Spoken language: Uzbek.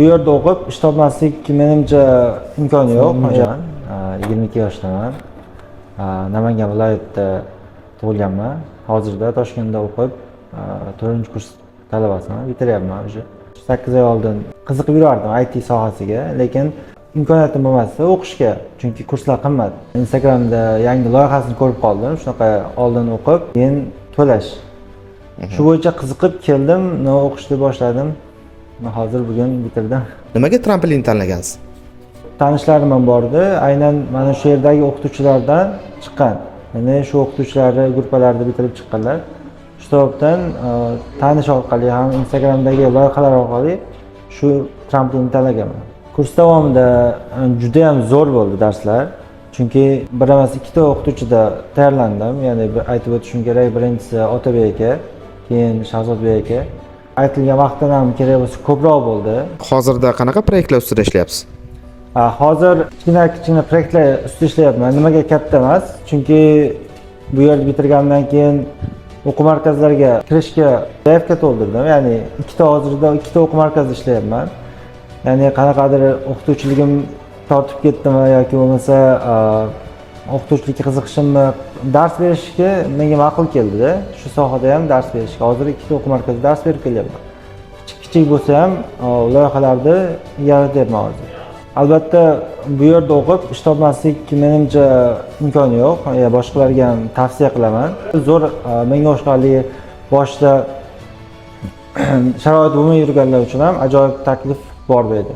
bu yerda o'qib ish topmaslik menimcha imkoni yo'q. 22 yoshdaman. Namangan viloyatida tug'ilganman. Hozirda Toshkentda o'qib 4-kurs talabasiman, bitiryapman уже. 8 oy oldin qiziqib yurardim IT sohasiga, lekin imkoniyatim bo'lmasdi o'qishga, chunki kurslar qimmat. Instagramda yangi loyihasini ko'rib qoldim, shunaqa oldin o'qib, keyin to'lash. Shu bo'yicha qiziqib keldim, o'qishni boshladim. Hozir bugun bitirdim. Nimaga tramplin tanlagansiz? Tanishlarim ham bordi, aynan mana shu yerdagi o'qituvchilardan chiqqan. Ya'ni shu o'qituvchilarni gruppalarida bitirib chiqqanlar. Shu sababdan tanish orqali ham Instagramdagi loyihalar orqali shu tramplin tanlaganman. Kurs davomida juda ham zo'r bo'ldi darslar. Chunki bir emas ikkita o'qituvchida tayyorlandim. Ya'ni aytib o'tishim kerak, birinchisi Otabek aka, keyin Shahzodbek aka. Aytilgan vaqtdan ham kerak bo'lsa ko'proq bo'ldi. Hozirda qanaqa proyektlar ustida ishlayapsiz? Hozir kichkina proyektlar ustida ishlayapman. Nimaga katta emas? Chunki bu yerni bitirgandan keyin o'quv markazlariga kirishga zaявка to'ldirdim. Ya'ni hozirda ikkita o'quv markazida ishlayapman. Ya'ni qanaqadir o'qituvchiligim tortib ketdimi yoki bo'lmasa o'qituvchilikka qiziqishimni dars berishga menga ma'qul keldi-da. Shu sohada ham dars berishga. Hozir ikkita o'quv markazida dars berib kelyapman. Kichik bo'lsa ham loyihalarni yaratyapman hozir. Albatta bu yerda o'qib ish topmaslik menimcha imkoni yo'q. Boshqalarga ham tavsiya qilaman. Zo'r menga o'xshali boshida sharoit bo'lmay yurganlar uchun ham ajoyib taklif bor bu yerda.